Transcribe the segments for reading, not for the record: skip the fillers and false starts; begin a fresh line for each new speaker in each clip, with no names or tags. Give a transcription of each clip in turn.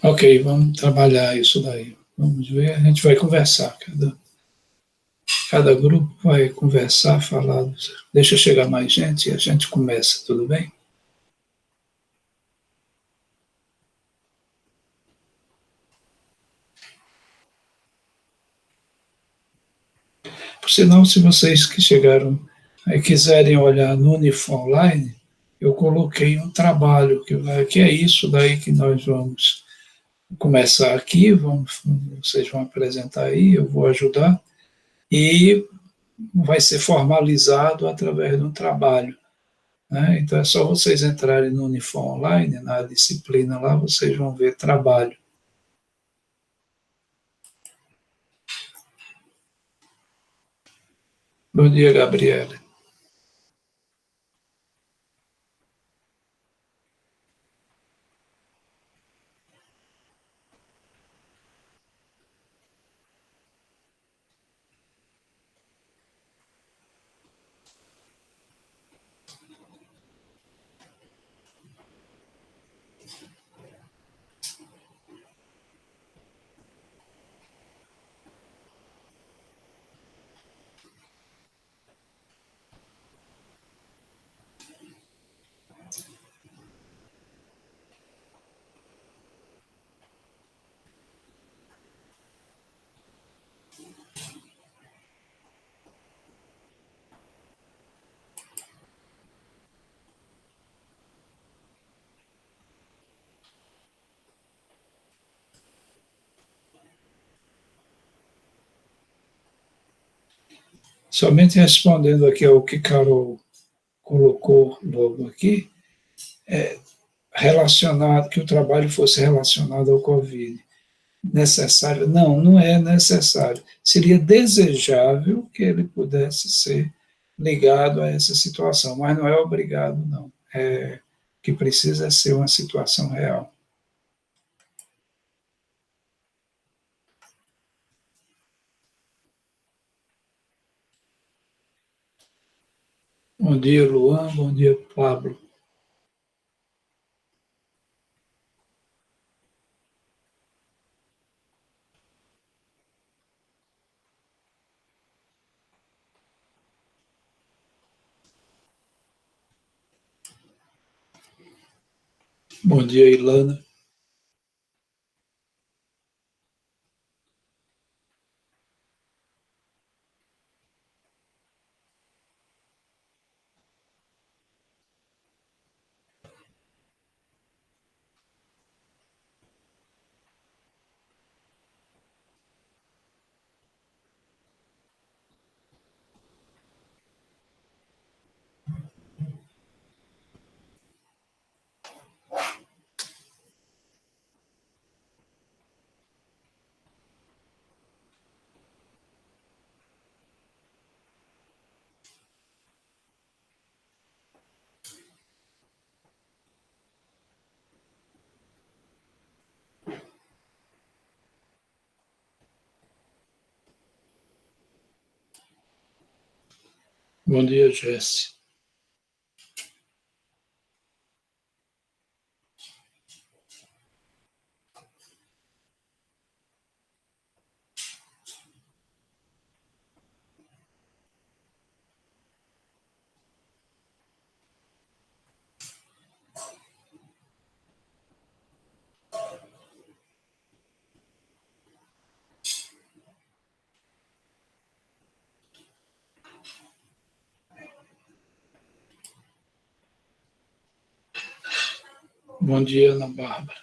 Ok, vamos trabalhar isso daí. Vamos ver, a gente vai conversar. Cada grupo vai conversar, falar. Deixa chegar mais gente e a gente começa, tudo bem? Por sinal, se vocês que chegaram aí quiserem olhar no Unifo Online, eu coloquei um trabalho que é isso daí que nós vamos começar aqui, vocês vão apresentar aí, eu vou ajudar, e vai ser formalizado através de um trabalho. Né? Então é só vocês entrarem no Unifo Online, na disciplina lá, vocês vão ver trabalho. Bom dia, Gabriela. Somente respondendo aqui ao que Carol colocou logo aqui, relacionado, que o trabalho fosse relacionado ao Covid. Necessário? Não, não é necessário. Seria desejável que ele pudesse ser ligado a essa situação, mas não é obrigado, não. Que precisa ser uma situação real. Bom dia, Luan. Bom dia, Pablo. Bom dia, Ilana. Bom dia, Jesse. Bom dia, Ana Bárbara.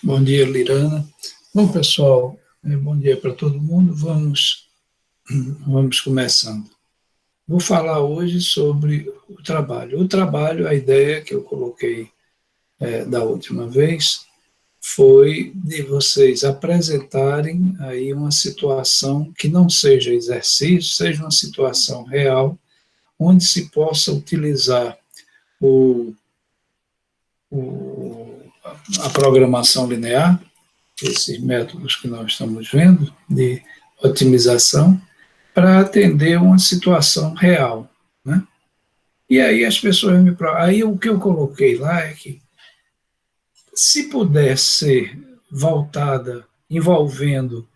Bom dia, Lirana. Bom, pessoal, bom dia para todo mundo. Vamos começando. Vou falar hoje sobre o trabalho. O trabalho, a ideia que eu coloquei da última vez, foi de vocês apresentarem aí uma situação que não seja exercício, seja uma situação real, onde se possa utilizar o, a programação linear, esses métodos que nós estamos vendo de otimização, para atender uma situação real, né? E aí as pessoas aí o que eu coloquei lá é que se puder ser voltada, envolvendo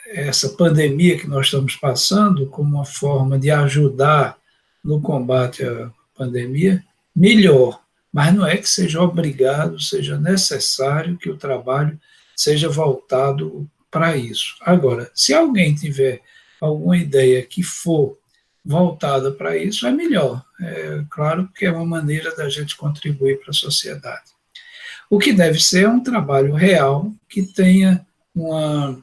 essa pandemia que nós estamos passando, como uma forma de ajudar no combate à pandemia, melhor. Mas não é que seja obrigado, seja necessário que o trabalho seja voltado para isso. Agora, se alguém tiver alguma ideia que for voltada para isso, é melhor. É claro que é uma maneira da gente contribuir para a sociedade. O que deve ser é um trabalho real que tenha uma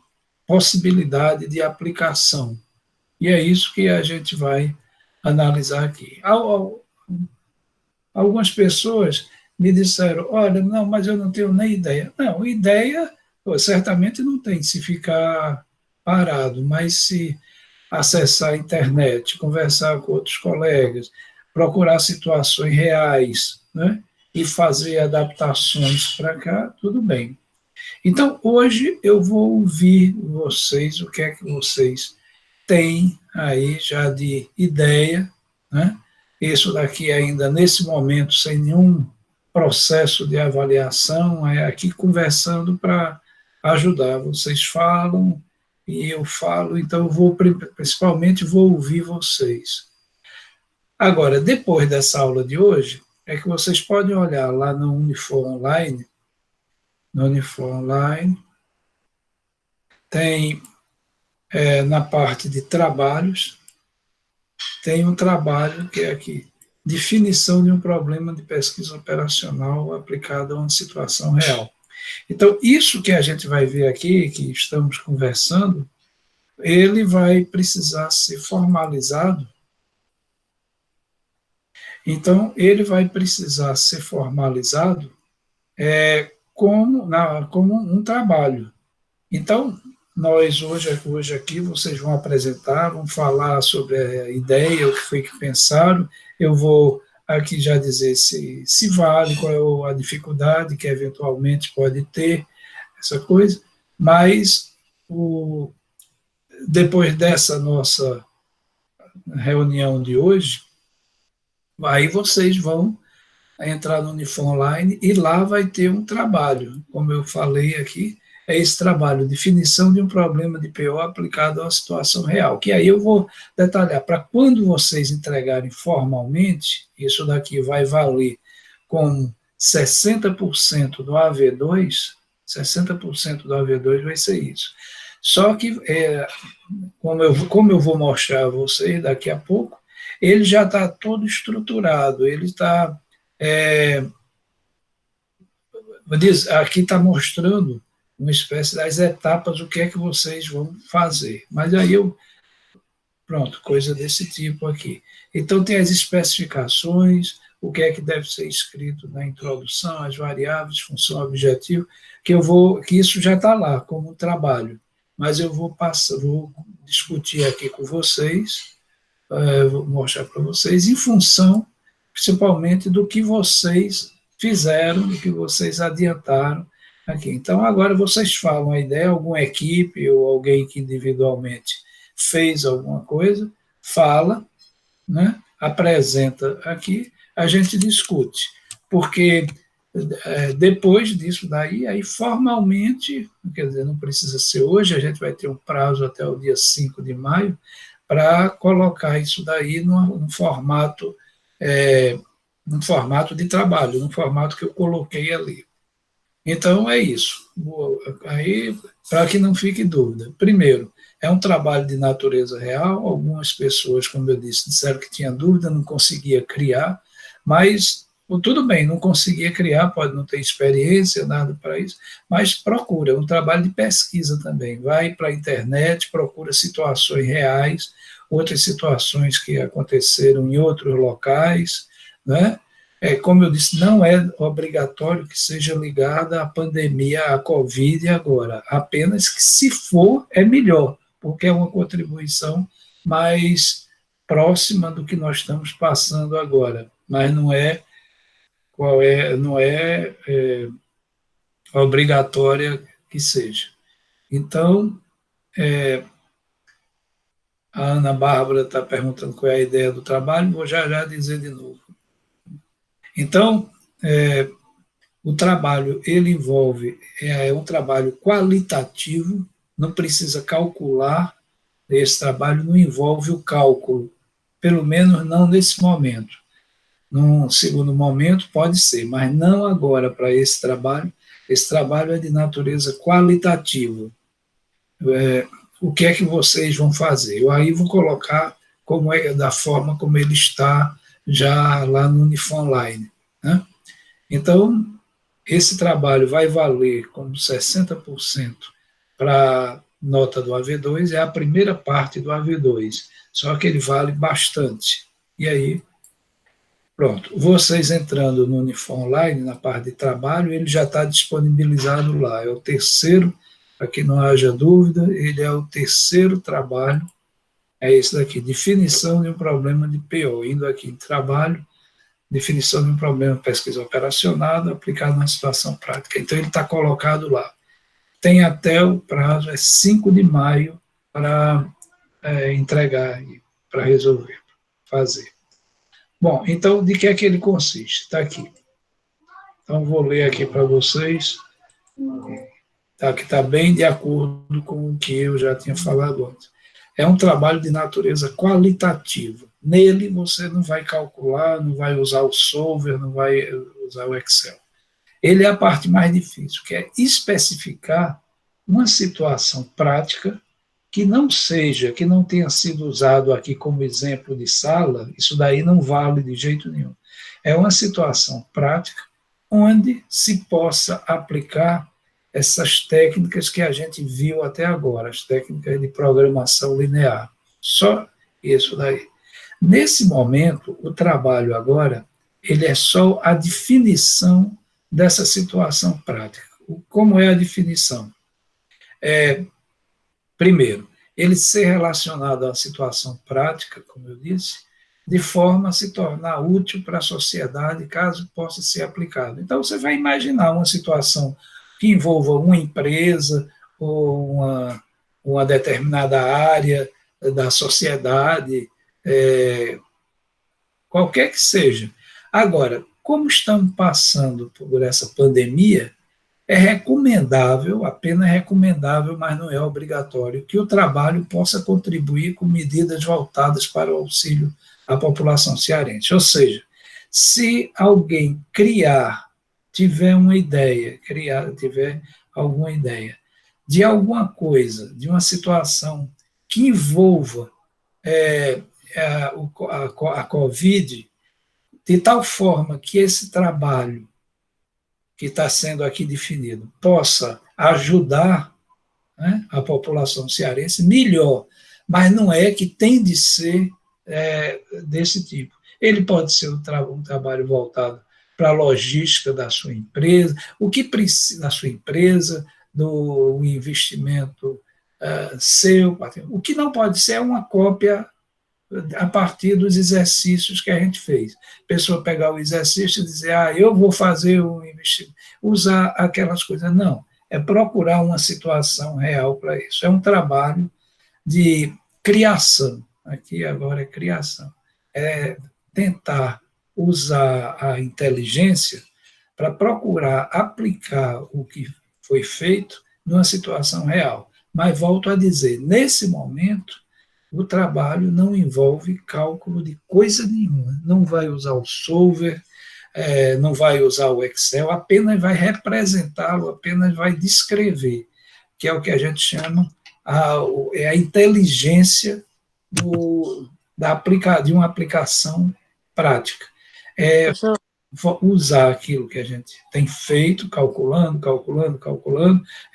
possibilidade de aplicação. E é isso que a gente vai analisar aqui. Algumas pessoas me disseram: olha, não, mas eu não tenho nem ideia. Não, ideia certamente não tem, se ficar parado, mas se acessar a internet, conversar com outros colegas, procurar situações reais, né, e fazer adaptações para cá, tudo bem. Então, hoje eu vou ouvir vocês, o que é que vocês têm aí já de ideia, né? Isso daqui ainda nesse momento, sem nenhum processo de avaliação, é aqui conversando para ajudar. Vocês falam e eu falo, então eu vou, principalmente, vou ouvir vocês. Agora, depois dessa aula de hoje, é que vocês podem olhar lá no Unifor Online, tem na parte de trabalhos, tem um trabalho que é aqui, definição de um problema de pesquisa operacional aplicado a uma situação real. Então, isso que a gente vai ver aqui, que estamos conversando, ele vai precisar ser formalizado. Então, ele vai precisar ser formalizado como um trabalho. Então, nós hoje aqui, vocês vão apresentar, vão falar sobre a ideia, o que foi que pensaram. Eu vou aqui já dizer se vale, qual é a dificuldade que eventualmente pode ter, essa coisa. Mas, depois dessa nossa reunião de hoje, aí vocês vão entrar no Unifor Online e lá vai ter um trabalho, como eu falei aqui, é esse trabalho, definição de um problema de PO aplicado a uma situação real, que aí eu vou detalhar, para quando vocês entregarem formalmente, isso daqui vai valer como 60% do AV2, 60% do AV2 vai ser isso. Só que, como eu vou mostrar a vocês daqui a pouco, ele já está todo estruturado, ele está aqui está mostrando uma espécie das etapas, o que é que vocês vão fazer. Mas aí pronto, coisa desse tipo aqui. Então tem as especificações, o que é que deve ser escrito na introdução, as variáveis, função, objetivo, que isso já está lá como um trabalho. Mas eu vou discutir aqui com vocês, vou mostrar para vocês, em função, principalmente, do que vocês fizeram, do que vocês adiantaram aqui. Então, agora vocês falam a ideia, alguma equipe ou alguém que individualmente fez alguma coisa, fala, né, apresenta aqui, a gente discute. Porque depois disso daí, aí formalmente, quer dizer, não precisa ser hoje, a gente vai ter um prazo até o dia 5 de maio para colocar isso daí num formato de trabalho, num formato que eu coloquei ali. Então, é isso. Aí, para que não fique dúvida. Primeiro, é um trabalho de natureza real. Algumas pessoas, como eu disse, disseram que tinha dúvida, não conseguia criar, mas tudo bem, não conseguia criar, pode não ter experiência, nada para isso, mas procura, é um trabalho de pesquisa também. Vai para a internet, procura situações reais, outras situações que aconteceram em outros locais, né? Como eu disse, não é obrigatório que seja ligada à pandemia, à Covid agora, apenas que, se for, é melhor, porque é uma contribuição mais próxima do que nós estamos passando agora, mas não é obrigatória que seja. Então, a Ana Bárbara está perguntando qual é a ideia do trabalho, vou já dizer de novo. Então, o trabalho, ele envolve, um trabalho qualitativo, não precisa calcular, esse trabalho não envolve o cálculo, pelo menos não nesse momento. Num segundo momento pode ser, mas não agora para esse trabalho. Esse trabalho é de natureza qualitativa. O que é que vocês vão fazer? Eu aí vou colocar como é da forma como ele está já lá no Unifonline, né? Então, esse trabalho vai valer como 60% para a nota do AV2, é a primeira parte do AV2, só que ele vale bastante. E aí, pronto, vocês entrando no Unifonline, na parte de trabalho, ele já está disponibilizado lá, é o terceiro, para que não haja dúvida, ele é o terceiro trabalho, é esse daqui, definição de um problema de PO, indo aqui em trabalho, definição de um problema de pesquisa operacional aplicado na situação prática. Então, ele está colocado lá. Tem até o prazo, é 5 de maio, para entregar, para resolver, fazer. Bom, então, de que é que ele consiste? Está aqui. Então, vou ler aqui para vocês, tá, que está bem de acordo com o que eu já tinha falado antes. É um trabalho de natureza qualitativa. Nele você não vai calcular, não vai usar o solver, não vai usar o Excel. Ele é a parte mais difícil, que é especificar uma situação prática que não seja, que não tenha sido usado aqui como exemplo de sala, isso daí não vale de jeito nenhum. É uma situação prática onde se possa aplicar essas técnicas que a gente viu até agora, as técnicas de programação linear. Só isso daí. Nesse momento, o trabalho agora, ele é só a definição dessa situação prática. Como é a definição? Primeiro, ele ser relacionado à situação prática, como eu disse, de forma a se tornar útil para a sociedade, caso possa ser aplicado. Então, você vai imaginar uma situação que envolva uma empresa ou uma determinada área da sociedade, qualquer que seja. Agora, como estamos passando por essa pandemia, é recomendável, apenas recomendável, mas não é obrigatório, que o trabalho possa contribuir com medidas voltadas para o auxílio à população cearense. Ou seja, se alguém tiver alguma ideia de alguma coisa, de uma situação que envolva a Covid, de tal forma que esse trabalho que está sendo aqui definido possa ajudar, né, a população cearense, melhor, mas não é que tem de ser desse tipo. Ele pode ser um trabalho voltado para a logística da sua empresa, o que precisa da sua empresa, do investimento seu, o que não pode ser é uma cópia a partir dos exercícios que a gente fez. A pessoa pegar o exercício e dizer, eu vou fazer um investimento, usar aquelas coisas. Não, é procurar uma situação real para isso. É um trabalho de criação. Aqui agora é criação. É tentar usar a inteligência para procurar aplicar o que foi feito numa situação real. Mas volto a dizer, nesse momento, o trabalho não envolve cálculo de coisa nenhuma. Não vai usar o solver, não vai usar o Excel, apenas vai representá-lo, apenas vai descrever, que é o que a gente chama a inteligência de uma aplicação prática. usar aquilo que a gente tem feito, calculando,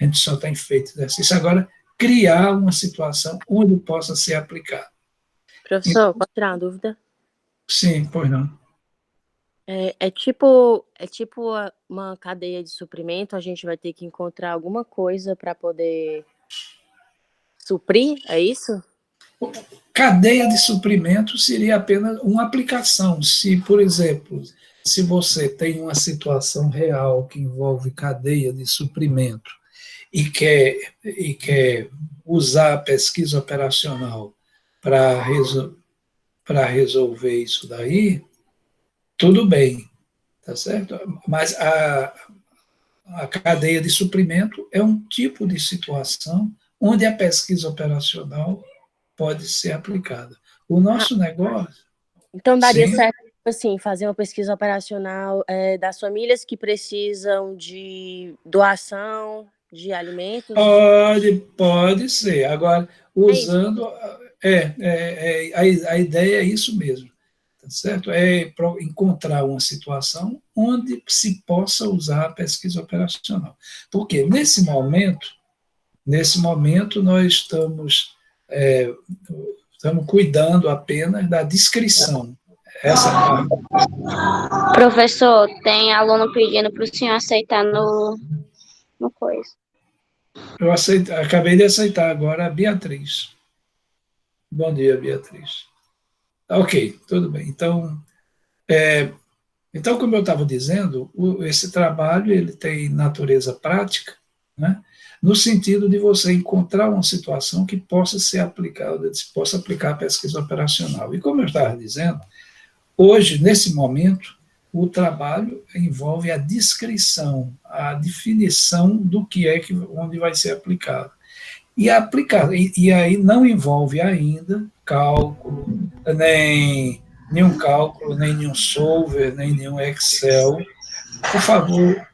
a gente só tem feito exercício, agora criar uma situação onde possa ser aplicado.
Professor, pode tirar uma dúvida?
Sim, pois não.
É tipo uma cadeia de suprimento, a gente vai ter que encontrar alguma coisa para poder suprir, é isso?
Cadeia de suprimento seria apenas uma aplicação. Se, por exemplo, se você tem uma situação real que envolve cadeia de suprimento e quer usar a pesquisa operacional para resolver isso daí, tudo bem, tá certo? Mas a cadeia de suprimento é um tipo de situação onde a pesquisa operacional pode ser aplicada. O
Ah,
nosso negócio,
então daria
sim,
certo, assim, fazer uma pesquisa operacional das famílias que precisam de doação de alimentos.
pode ser. Agora,
É isso.
usando. A ideia é isso mesmo, tá certo? É encontrar uma situação onde se possa usar a pesquisa operacional. Porque nesse momento nós estamos cuidando apenas da descrição. Essa parte.
Professor, tem aluno pedindo para o senhor aceitar no coisa.
Eu acabei de aceitar agora a Beatriz. Bom dia, Beatriz. Ok, tudo bem. Então, como eu estava dizendo, esse trabalho ele tem natureza prática, né? No sentido de você encontrar uma situação que possa ser aplicada, se possa aplicar a pesquisa operacional. E como eu estava dizendo, hoje, nesse momento, o trabalho envolve a descrição, a definição do que é onde vai ser aplicado. E aí não envolve ainda cálculo, nem nenhum cálculo, nem nenhum solver, nem nenhum Excel. Por favor,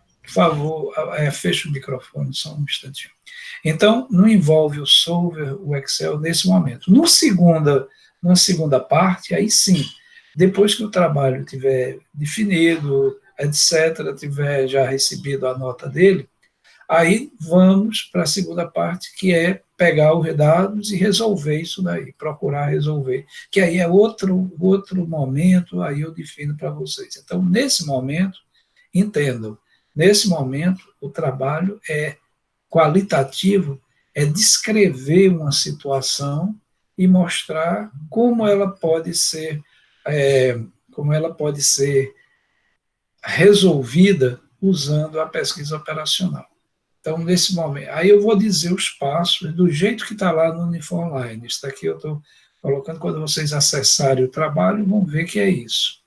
feche o microfone só um instantinho. Então, não envolve o solver, o Excel nesse momento. Na segunda parte, aí sim, depois que o trabalho tiver definido, etc., tiver já recebido a nota dele, aí vamos para a segunda parte, que é pegar os dados e resolver isso daí, procurar resolver, que aí é outro momento, aí eu defino para vocês. Então, nesse momento, entendam, nesse momento, o trabalho é qualitativo, é descrever uma situação e mostrar é, como ela pode ser resolvida usando a pesquisa operacional. Então, nesse momento, aí eu vou dizer os passos do jeito que está lá no Unifor Online. Isso daqui eu estou colocando, quando vocês acessarem o trabalho, vão ver que é isso.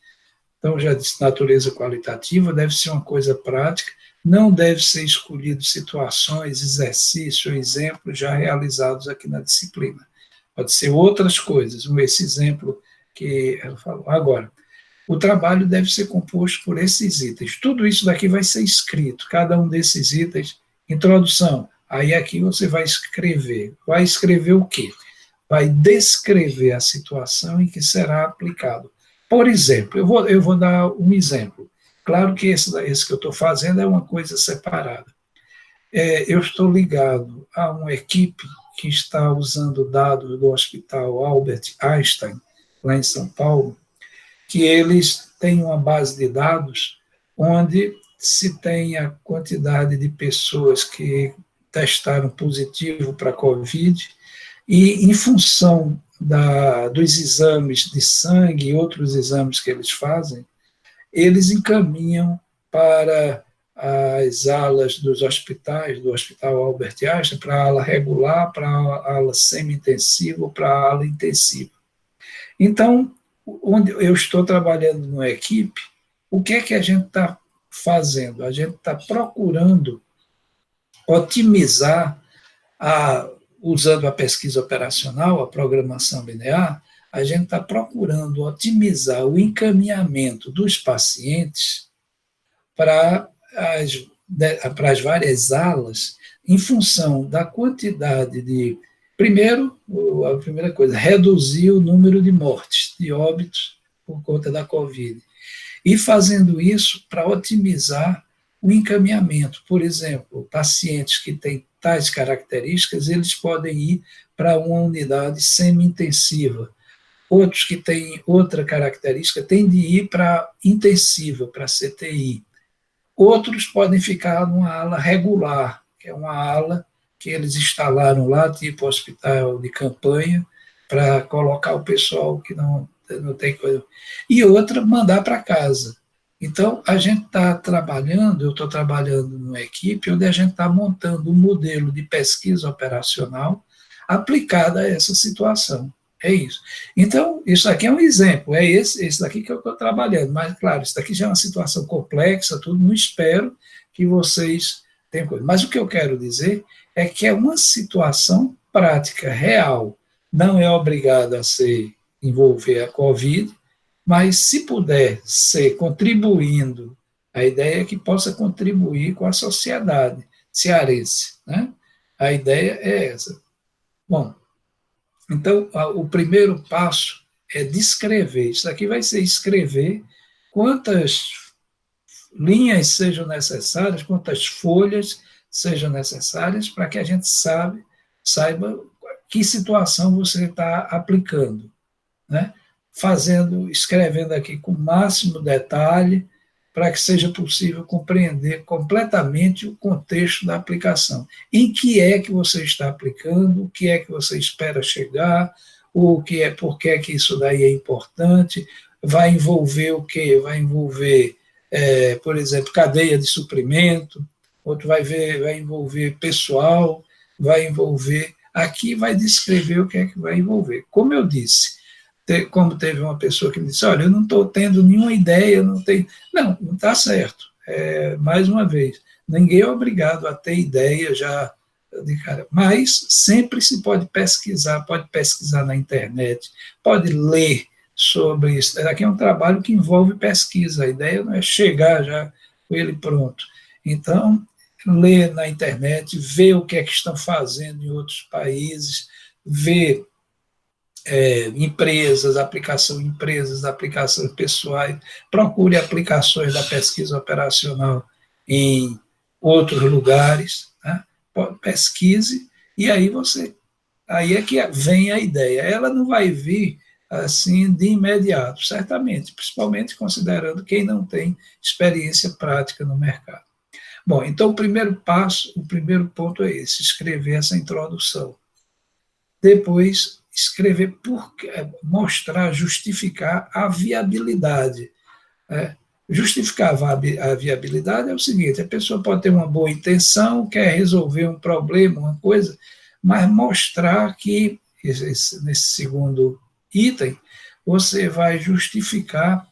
Então, já disse, natureza qualitativa, deve ser uma coisa prática, não deve ser escolhido situações, exercícios, exemplos já realizados aqui na disciplina. Pode ser outras coisas, esse exemplo que eu falo. Agora, o trabalho deve ser composto por esses itens. Tudo isso daqui vai ser escrito, cada um desses itens, introdução. Aí aqui você vai escrever. Vai escrever o quê? Vai descrever a situação em que será aplicado. Por exemplo, eu vou dar um exemplo. Claro que esse que eu estou fazendo é uma coisa separada. Eu estou ligado a uma equipe que está usando dados do Hospital Albert Einstein, lá em São Paulo, que eles têm uma base de dados onde se tem a quantidade de pessoas que testaram positivo para a Covid e, em função dos exames de sangue e outros exames que eles fazem, eles encaminham para as alas dos hospitais, do Hospital Albert Einstein, para a ala regular, para a ala semi-intensiva, para a ala intensiva. Então, onde eu estou trabalhando numa equipe, o que é que a gente está fazendo? A gente está procurando otimizar, usando a pesquisa operacional, a programação linear, a gente está procurando otimizar o encaminhamento dos pacientes para as várias alas, em função da quantidade de. Primeiro, a primeira coisa, reduzir o número de mortes, de óbitos por conta da Covid. E fazendo isso para otimizar o encaminhamento. Por exemplo, pacientes que têm tais características, eles podem ir para uma unidade semi-intensiva. Outros que têm outra característica têm de ir para intensiva, para CTI. Outros podem ficar numa ala regular, que é uma ala que eles instalaram lá, tipo hospital de campanha, para colocar o pessoal que não tem coisa. E outra, mandar para casa. Então, a gente está trabalhando, eu estou trabalhando numa equipe onde a gente está montando um modelo de pesquisa operacional aplicada a essa situação. É isso. Então, isso aqui é um exemplo, é esse daqui que eu estou trabalhando, mas, claro, isso daqui já é uma situação complexa, tudo, não espero que vocês tenham coisa. Mas o que eu quero dizer é que é uma situação prática, real, não é obrigada a envolver a Covid, mas se puder ser contribuindo, a ideia é que possa contribuir com a sociedade cearense, né? A ideia é essa. Bom, então, o primeiro passo é descrever. Isso aqui vai ser escrever quantas linhas sejam necessárias, quantas folhas sejam necessárias, para que a gente saiba que situação você está aplicando, né? Escrevendo aqui com o máximo detalhe, para que seja possível compreender completamente o contexto da aplicação. Em que é que você está aplicando, o que é que você espera chegar, por que é que isso daí é importante, vai envolver o quê? Vai envolver, por exemplo, cadeia de suprimento, outro vai envolver pessoal, vai envolver... Aqui vai descrever o que é que vai envolver. Como eu disse, como teve uma pessoa que me disse, olha, eu não estou tendo nenhuma ideia, não está certo. Mais uma vez, ninguém é obrigado a ter ideia já de cara, mas sempre se pode pesquisar na internet, pode ler sobre isso. Aqui é um trabalho que envolve pesquisa, a ideia não é chegar já com ele pronto. Então, ler na internet, ver o que é que estão fazendo em outros países, ver empresas, aplicações pessoais, procure aplicações da pesquisa operacional em outros lugares, né? Pesquise, e aí é que vem a ideia. Ela não vai vir assim de imediato, certamente, principalmente considerando quem não tem experiência prática no mercado. Bom, então o primeiro ponto é esse, escrever essa introdução. Depois, escrever, mostrar, justificar a viabilidade. Justificar a viabilidade é o seguinte, a pessoa pode ter uma boa intenção, quer resolver um problema, uma coisa, mas mostrar que, nesse segundo item, você vai justificar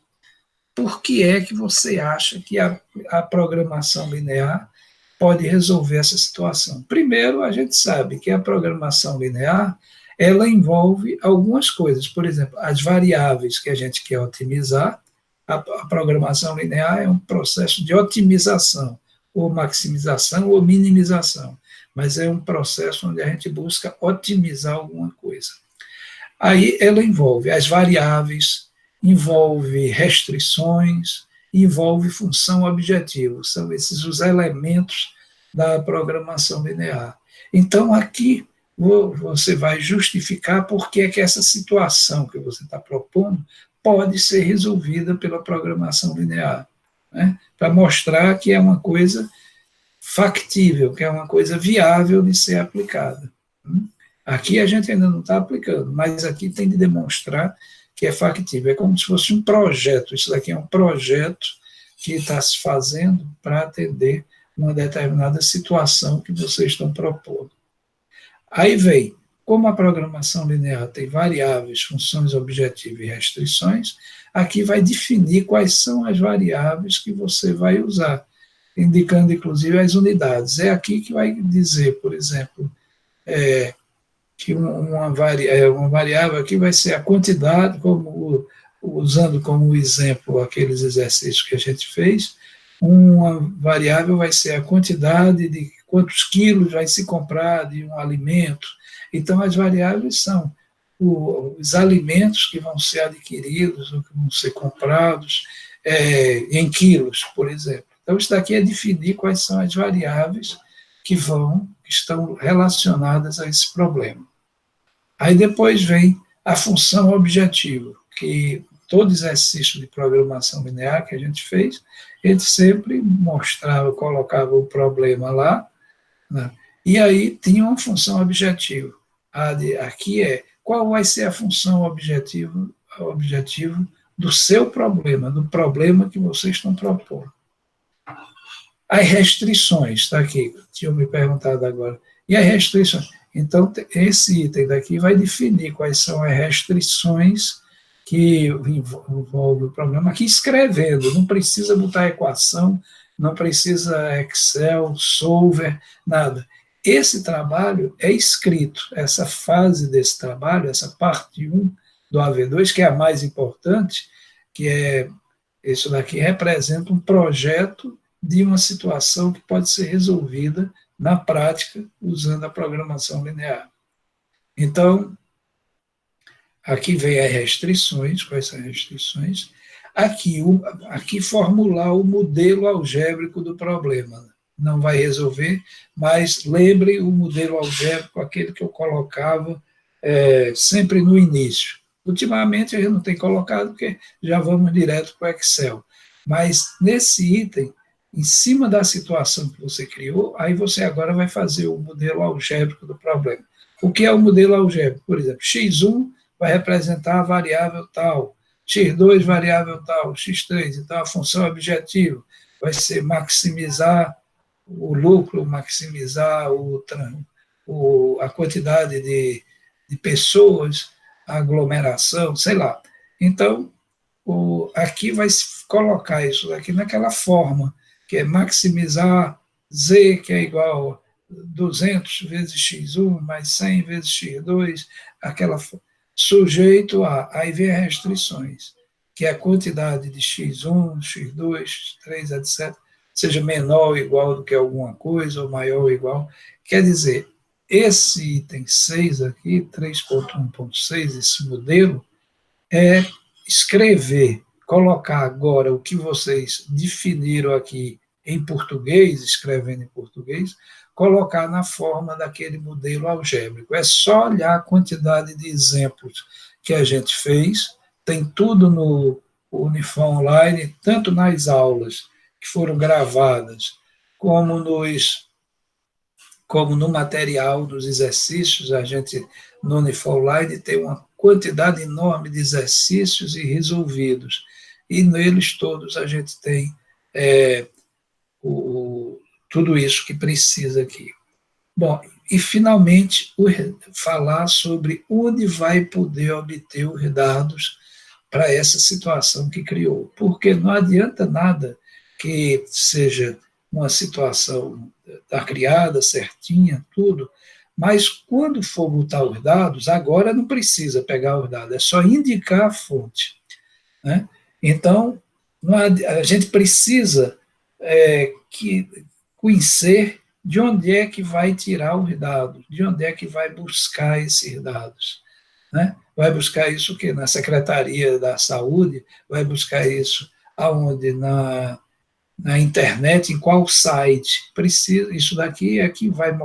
por que é que você acha que a programação linear pode resolver essa situação. Primeiro, a gente sabe que a programação linear ela envolve algumas coisas, por exemplo, as variáveis que a gente quer otimizar. A programação linear é um processo de otimização, ou maximização ou minimização, mas é um processo onde a gente busca otimizar alguma coisa. Aí ela envolve as variáveis, envolve restrições, envolve função objetivo, são esses os elementos da programação linear. Então, aqui você vai justificar por que é que essa situação que você está propondo pode ser resolvida pela programação linear, né? Para mostrar que é uma coisa factível, que é uma coisa viável de ser aplicada. Aqui a gente ainda não está aplicando, mas aqui tem de demonstrar que é factível. É como se fosse um projeto, isso daqui é um projeto que está se fazendo para atender uma determinada situação que vocês estão propondo. Aí vem, como a programação linear tem variáveis, funções objetivas e restrições, aqui vai definir quais são as variáveis que você vai usar, indicando inclusive as unidades. É aqui que vai dizer, por exemplo, que uma variável aqui vai ser a quantidade, usando como exemplo aqueles exercícios que a gente fez, uma variável vai ser a quantidade de quantos quilos vai se comprar de um alimento. Então, as variáveis são os alimentos que vão ser adquiridos ou que vão ser comprados, em quilos, por exemplo. Então, isso daqui é definir quais são as variáveis que estão relacionadas a esse problema. Aí depois vem a função objetivo, que todo exercício de programação linear que a gente fez, ele sempre mostrava, colocava o problema lá, né? E aí tinha uma função objetivo. Aqui qual vai ser a função objetivo do seu problema, do problema que vocês estão propondo. As restrições, está aqui, tinham me perguntado agora. E as restrições? Então, esse item daqui vai definir quais são as restrições que envolvem o problema, aqui escrevendo, não precisa botar equação, não precisa Excel, Solver, nada. Esse trabalho é escrito, essa fase desse trabalho, essa parte 1 do AV2, que é a mais importante, que é, isso daqui representa um projeto de uma situação que pode ser resolvida na prática usando a programação linear. Então, aqui vem as restrições, quais são as restrições? Aqui formular o modelo algébrico do problema. Não vai resolver, mas lembre o modelo algébrico, aquele que eu colocava sempre no início. Ultimamente a gente não tem colocado, porque já vamos direto para o Excel. Mas nesse item, em cima da situação que você criou, aí você agora vai fazer o modelo algébrico do problema. O que é o modelo algébrico? Por exemplo, x1 vai representar a variável tal, x2 variável tal, x3. Então, a função objetivo vai ser maximizar o lucro, maximizar a quantidade de pessoas, a aglomeração, sei lá. Então, aqui vai se colocar isso aqui naquela forma, que é maximizar z, que é igual a 200 vezes x1 mais 100 vezes x2, aquela sujeito aí vem as restrições, que é a quantidade de x1, x2, x3, etc., seja menor ou igual do que alguma coisa, ou maior ou igual. Quer dizer, esse item 6 aqui, 3.1.6, esse modelo, é escrever, colocar agora o que vocês definiram aqui em português, escrevendo em português, colocar na forma daquele modelo algébrico. É só olhar a quantidade de exemplos que a gente fez, tem tudo no Unifam Online, tanto nas aulas que foram gravadas, como no material dos exercícios, a gente, no Unifam Online, tem uma quantidade enorme de exercícios e resolvidos. E neles todos a gente tem tudo isso que precisa aqui. Bom, e finalmente falar sobre onde vai poder obter os dados para essa situação que criou. Porque não adianta nada que seja uma situação está criada, certinha, tudo, mas quando for botar os dados, agora não precisa pegar os dados, é só indicar a fonte, né? Então, a gente precisa conhecer de onde é que vai tirar os dados, de onde é que vai buscar esses dados, né? Vai buscar isso o quê? Na Secretaria da Saúde, vai buscar isso aonde? Na internet, em qual site? Isso daqui é que vai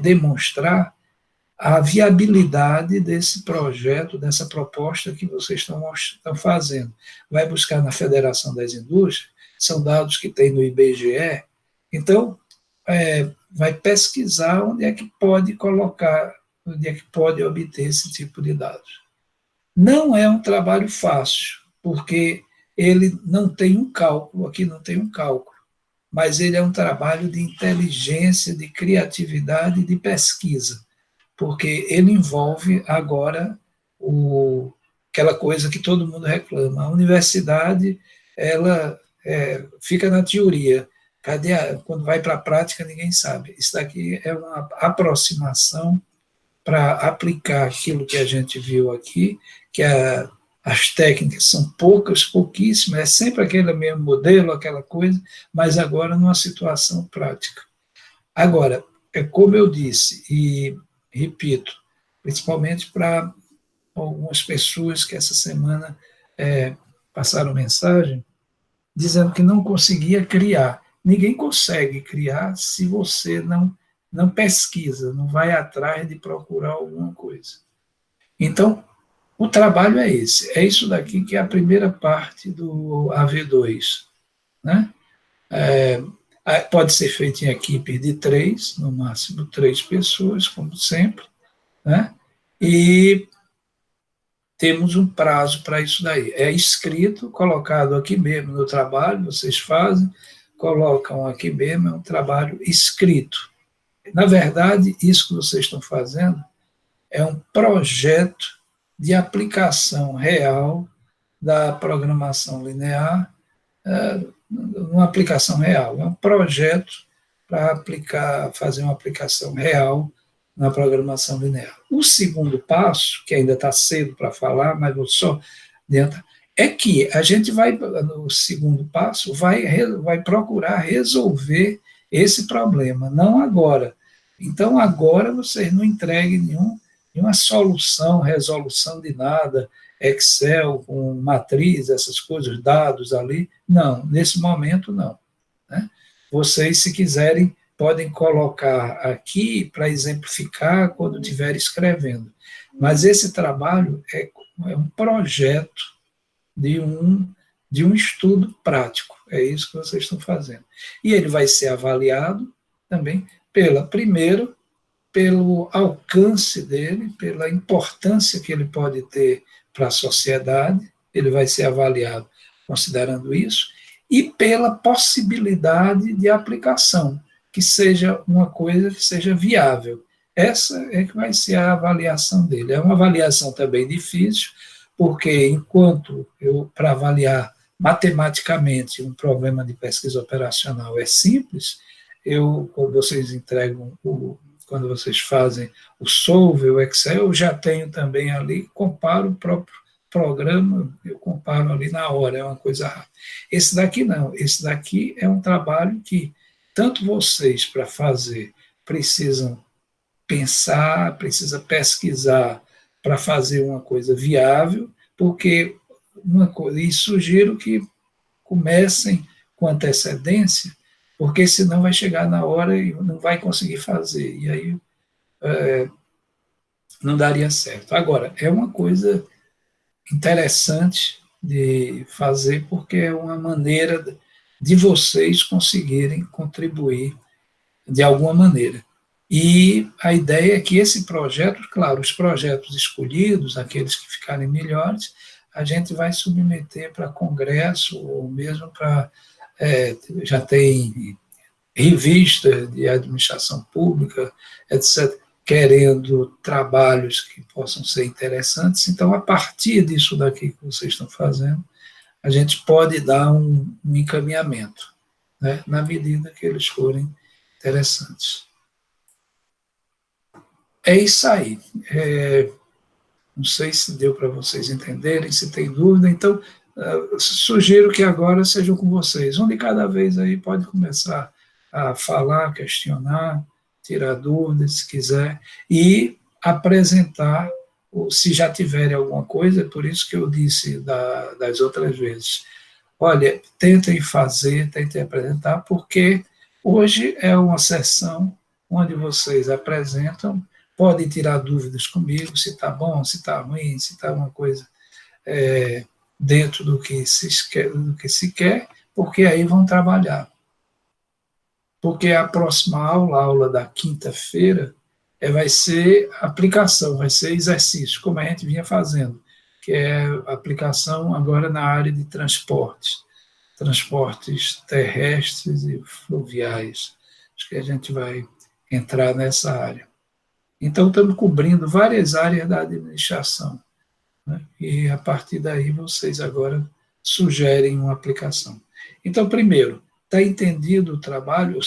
demonstrar a viabilidade desse projeto, dessa proposta que vocês estão fazendo. Vai buscar na Federação das Indústrias, são dados que tem no IBGE, então vai pesquisar onde é que pode colocar, onde é que pode obter esse tipo de dados. Não é um trabalho fácil, porque ele não tem um cálculo, aqui não tem um cálculo, mas ele é um trabalho de inteligência, de criatividade e de pesquisa, porque ele envolve agora aquela coisa que todo mundo reclama. A universidade, ela fica na teoria, quando vai para a prática ninguém sabe. Isso daqui é uma aproximação para aplicar aquilo que a gente viu aqui, que as técnicas são pouquíssimas, é sempre aquele mesmo modelo, aquela coisa, mas agora numa situação prática. Agora, como eu disse, e repito, principalmente para algumas pessoas que essa semana passaram mensagem dizendo que não conseguia criar. Ninguém consegue criar se você não pesquisa, não vai atrás de procurar alguma coisa. Então, o trabalho é esse. É isso daqui que é a primeira parte do AV2. Né? Pode ser feito em equipe de 3, no máximo 3 pessoas, como sempre. Né? E temos um prazo para isso daí. É escrito, colocado aqui mesmo no trabalho, vocês fazem, colocam aqui mesmo, é um trabalho escrito. Na verdade, isso que vocês estão fazendo é um projeto de aplicação real da programação linear, uma aplicação real, é um projeto para fazer uma aplicação real na programação linear. O segundo passo, que ainda está cedo para falar, mas vou só adiantar, é que a gente vai, no segundo passo, vai procurar resolver esse problema, não agora. Então, agora vocês não entreguem nenhuma solução, resolução de nada, Excel com matriz, essas coisas, dados ali. Não, nesse momento não. Né? Vocês, se quiserem, podem colocar aqui para exemplificar quando estiver escrevendo. Mas esse trabalho é um projeto de um estudo prático. É isso que vocês estão fazendo. E ele vai ser avaliado também primeiro, pelo alcance dele, pela importância que ele pode ter para a sociedade, ele vai ser avaliado considerando isso, e pela possibilidade de aplicação, que seja uma coisa que seja viável. Essa é que vai ser a avaliação dele. É uma avaliação também difícil, porque enquanto para avaliar matematicamente um problema de pesquisa operacional é simples, quando vocês entregam quando vocês fazem o Solver, o Excel, eu já tenho também ali, comparo o próprio programa, eu comparo ali na hora, é uma coisa rápida. Esse daqui não, esse daqui é um trabalho que tanto vocês, para fazer, precisam pensar, precisa pesquisar para fazer uma coisa viável, porque e sugiro que comecem com antecedência, porque senão vai chegar na hora e não vai conseguir fazer, e aí não daria certo. Agora, é uma coisa interessante de fazer, porque é uma maneira de vocês conseguirem contribuir de alguma maneira. E a ideia é que esse projeto, claro, os projetos escolhidos, aqueles que ficarem melhores, a gente vai submeter para congresso, ou mesmo para já tem revista de administração pública, etc., querendo trabalhos que possam ser interessantes. Então, a partir disso daqui que vocês estão fazendo, a gente pode dar um encaminhamento, né, na medida que eles forem interessantes. É isso aí. Não sei se deu para vocês entenderem, se tem dúvida, então sugiro que agora sejam com vocês. Um de cada vez aí pode começar a falar, questionar, tirar dúvidas, se quiser, e apresentar, se já tiverem alguma coisa, por isso que eu disse das outras vezes. Olha, tentem fazer, tentem apresentar, porque hoje é uma sessão onde vocês apresentam, podem tirar dúvidas comigo, se está bom, se está ruim, se está uma coisa dentro do que se quer, porque aí vão trabalhar. Porque a próxima aula, a aula da quinta-feira, vai ser aplicação, vai ser exercício, como a gente vinha fazendo, que é aplicação agora na área de transportes terrestres e fluviais. Acho que a gente vai entrar nessa área. Então, estamos cobrindo várias áreas da administração, né? E a partir daí vocês agora sugerem uma aplicação. Então, primeiro, está entendido o trabalho?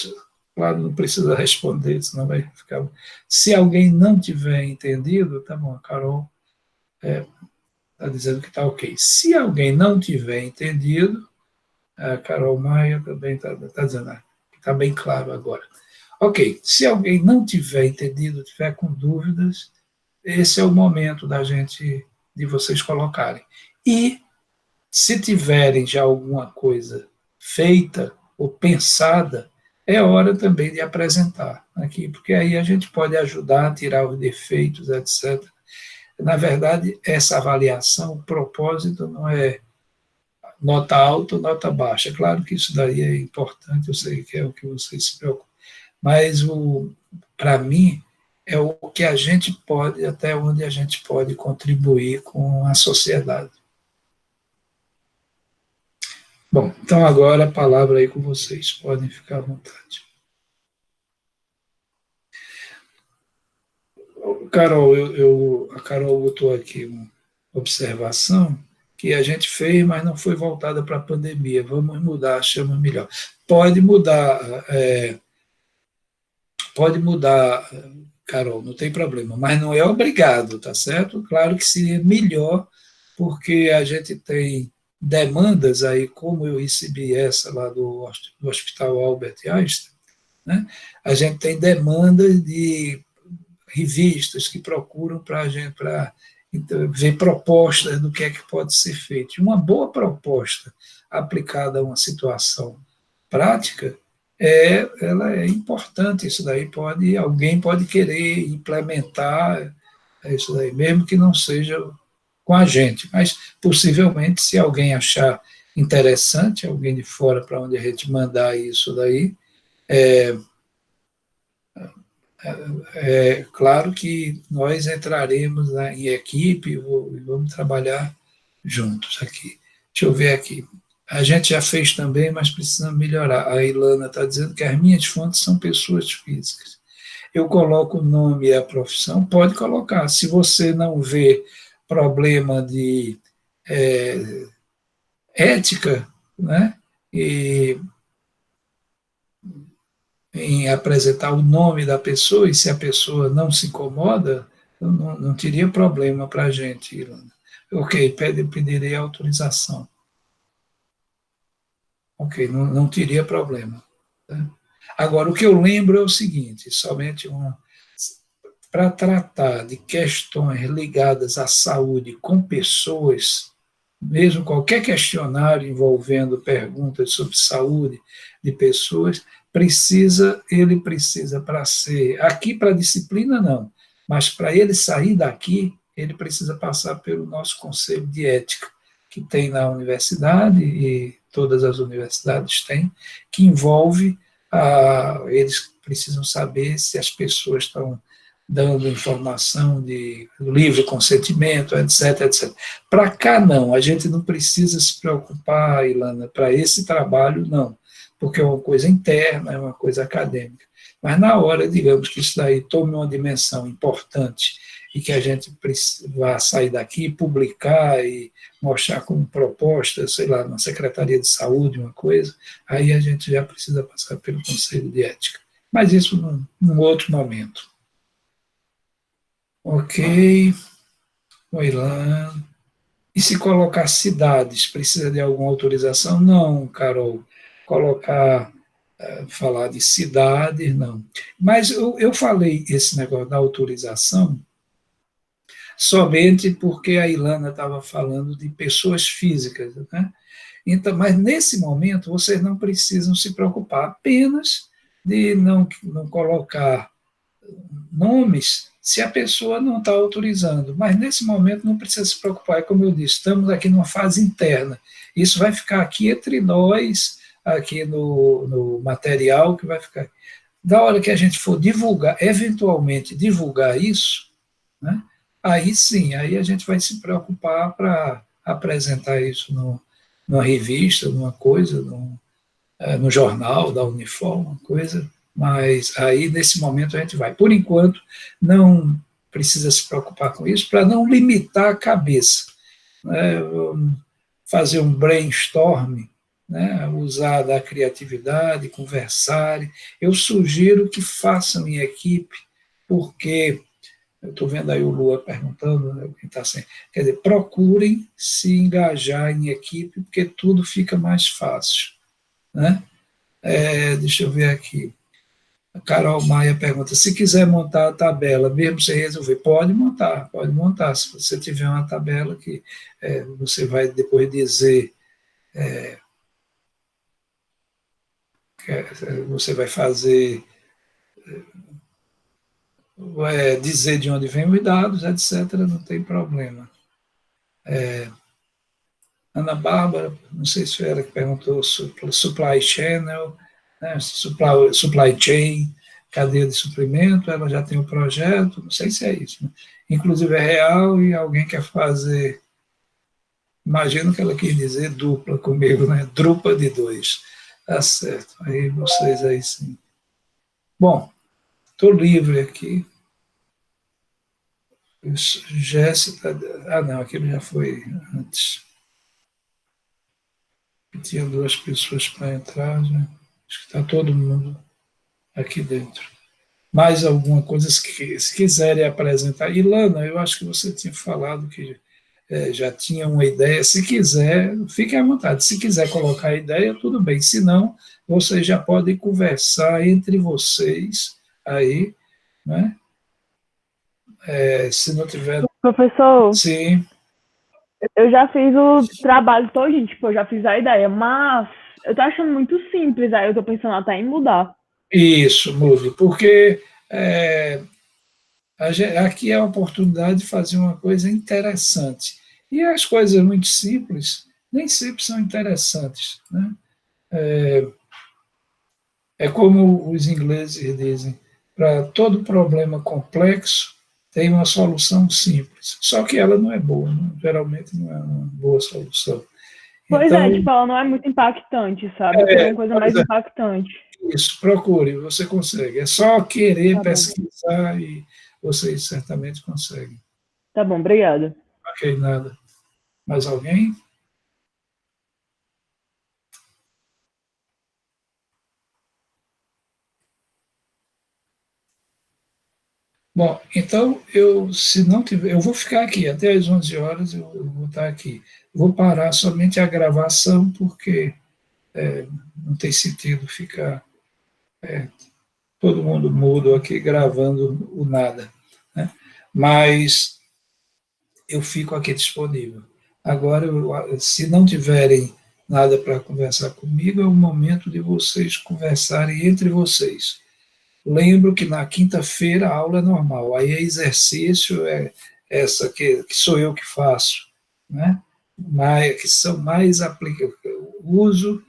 Claro, não precisa responder, senão vai ficar... Se alguém não tiver entendido, tá bom, a Carol está dizendo que está ok. Se alguém não tiver entendido, a Carol Maia também está dizendo que está bem claro agora. Ok, se alguém não tiver entendido, tiver com dúvidas, esse é o momento de vocês colocarem. E Se tiverem já alguma coisa feita ou pensada, é hora também de apresentar aqui, porque aí a gente pode ajudar a tirar os defeitos, etc. Na verdade, essa avaliação, o propósito não é nota alta ou nota baixa. Claro que isso daí é importante, eu sei que é o que vocês se preocupam, mas para mim é o que a gente pode, até onde a gente pode contribuir com a sociedade. Bom, então agora a palavra aí com vocês, podem ficar à vontade. Carol, a Carol botou aqui uma observação que a gente fez, mas não foi voltada para a pandemia. Vamos mudar, chama melhor. Pode mudar, Carol, não tem problema, mas não é obrigado, tá certo? Claro que seria melhor, porque a gente tem demandas aí, como eu recebi essa lá do Hospital Albert Einstein, né? A gente tem demandas de revistas que procuram para a gente ver propostas do que é que pode ser feito. Uma boa proposta aplicada a uma situação prática ela é importante. Isso daí alguém pode querer implementar isso daí, mesmo que não seja com a gente, mas possivelmente se alguém achar interessante, alguém de fora para onde a gente mandar isso daí, é claro que nós entraremos em equipe e vamos trabalhar juntos aqui. Deixa eu ver aqui. A gente já fez também, mas precisamos melhorar. A Ilana está dizendo que as minhas fontes são pessoas físicas. Eu coloco o nome e a profissão, pode colocar. Se você não vê problema de ética, né, e em apresentar o nome da pessoa, e se a pessoa não se incomoda, não teria problema para a gente, Ilana. Ok, pedirei autorização. Ok, não teria problema. Tá? Agora, o que eu lembro é o seguinte, para tratar de questões ligadas à saúde com pessoas, mesmo qualquer questionário envolvendo perguntas sobre saúde de pessoas, ele precisa para ser, aqui para a disciplina não, mas para ele sair daqui, ele precisa passar pelo nosso conselho de ética, que tem na universidade, e todas as universidades têm, que envolve, eles precisam saber se as pessoas estão dando informação de livre consentimento, etc, etc. Para cá, não, a gente não precisa se preocupar, Ilana, para esse trabalho, não, porque é uma coisa interna, é uma coisa acadêmica. Mas na hora, digamos que isso daí tome uma dimensão importante e que a gente vá sair daqui, publicar e mostrar como proposta, sei lá, na Secretaria de Saúde, uma coisa, aí a gente já precisa passar pelo Conselho de Ética. Mas isso num outro momento. Ok, Oilan. E se colocar cidades, precisa de alguma autorização? Não, Carol. Falar de cidades, não. Mas eu falei esse negócio da autorização somente porque a Ilana estava falando de pessoas físicas, né? Então, mas nesse momento vocês não precisam se preocupar apenas de não colocar nomes se a pessoa não está autorizando. Mas nesse momento não precisa se preocupar, como eu disse, estamos aqui numa fase interna. Isso vai ficar aqui entre nós, aqui no material que vai ficar. Da hora que a gente for divulgar, eventualmente divulgar isso, né, aí sim, aí a gente vai se preocupar para apresentar isso numa revista, numa coisa, no jornal da Unifor, uma coisa, mas aí nesse momento a gente vai. Por enquanto, não precisa se preocupar com isso, para não limitar a cabeça. Né? Fazer um brainstorm, né? Usar da criatividade, conversarem. Eu sugiro que façam em equipe, porque eu estou vendo aí o Lua perguntando, né, quem está assim, quer dizer, procurem se engajar em equipe, porque tudo fica mais fácil. Né? Deixa eu ver aqui. A Carol Maia pergunta, se quiser montar a tabela, mesmo sem resolver, pode montar, pode montar. Se você tiver uma tabela que você vai depois dizer, você vai fazer, dizer de onde vêm os dados, etc., não tem problema. Ana Bárbara, não sei se foi ela que perguntou, supply channel, né, supply chain, cadeia de suprimento, ela já tem o projeto, não sei se é isso. Né? Inclusive é real e alguém quer fazer, imagino que ela quis dizer dupla comigo, né? Drupa de 2. Tá certo, aí vocês aí sim. Bom, estou livre aqui. Jéssica, não, aquilo já foi antes. Tinha 2 pessoas para entrar, né? Acho que está todo mundo aqui dentro. Mais alguma coisa, se quiserem apresentar. Ilana, eu acho que você tinha falado que já tinha uma ideia. Se quiser, fique à vontade. Se quiser colocar a ideia, tudo bem. Se não, vocês já podem conversar entre vocês aí, né? Se não tiver.
Professor,
Sim.
eu já fiz o trabalho todinho, tipo, eu já fiz a ideia, mas eu tô achando muito simples, aí eu tô pensando até em mudar.
Isso, mude, porque aqui é a oportunidade de fazer uma coisa interessante. E as coisas muito simples nem sempre são interessantes. Né? É como os ingleses dizem, para todo problema complexo tem uma solução simples. Só que ela não é boa, né? Geralmente não é uma boa solução.
Pois
Então,
tipo, ela não é muito impactante, sabe? Eu queria uma coisa mais impactante.
Isso, procure, você consegue. É só querer
Tá bom.
pesquisar e vocês certamente conseguem.
Tá bom, obrigada.
Ok, nada. Mais alguém? Bom, então, se não tiver, eu vou ficar aqui até às 11 horas, eu vou estar aqui. Vou parar somente a gravação, porque não tem sentido ficar todo mundo mudo aqui gravando o nada. Né? Mas eu fico aqui disponível. Agora, se não tiverem nada para conversar comigo, é o momento de vocês conversarem entre vocês. Lembro que na quinta-feira a aula é normal, aí é exercício, essa que sou eu que faço, né? Que são mais aplicados, o uso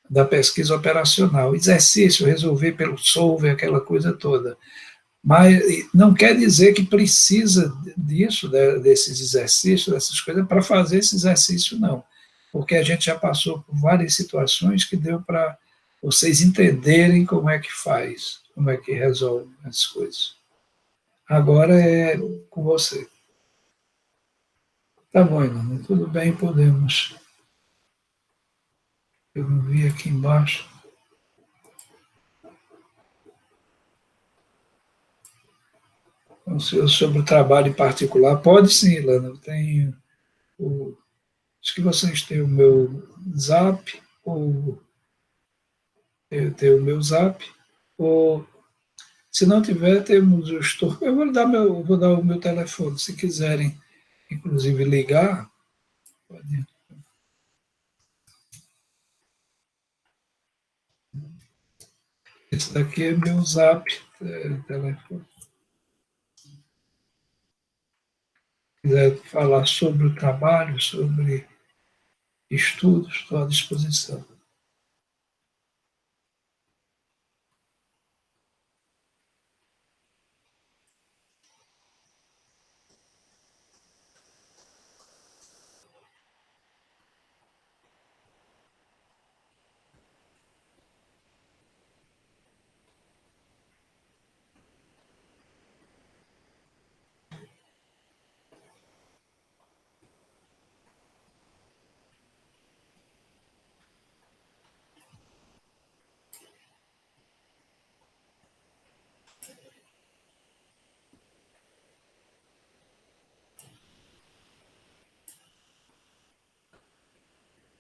da pesquisa operacional. Exercício, resolver pelo solver, aquela coisa toda. Mas não quer dizer que precisa disso, desses exercícios, dessas coisas, para fazer esse exercício, não. Porque a gente já passou por várias situações que deu para vocês entenderem como é que faz, como é que resolve as coisas. Agora é com você. Tá bom, Ilana, tudo bem, podemos. Eu não vi aqui embaixo. Sobre o trabalho em particular, pode sim, Ilana, eu tenho acho que vocês têm o meu zap, ou eu tenho o meu zap, ou se não tiver, temos o store. Eu vou dar o meu telefone, se quiserem, inclusive, ligar, pode. Esse daqui é meu zap, telefone. Se quiser falar sobre o trabalho, sobre estudos, estou à disposição.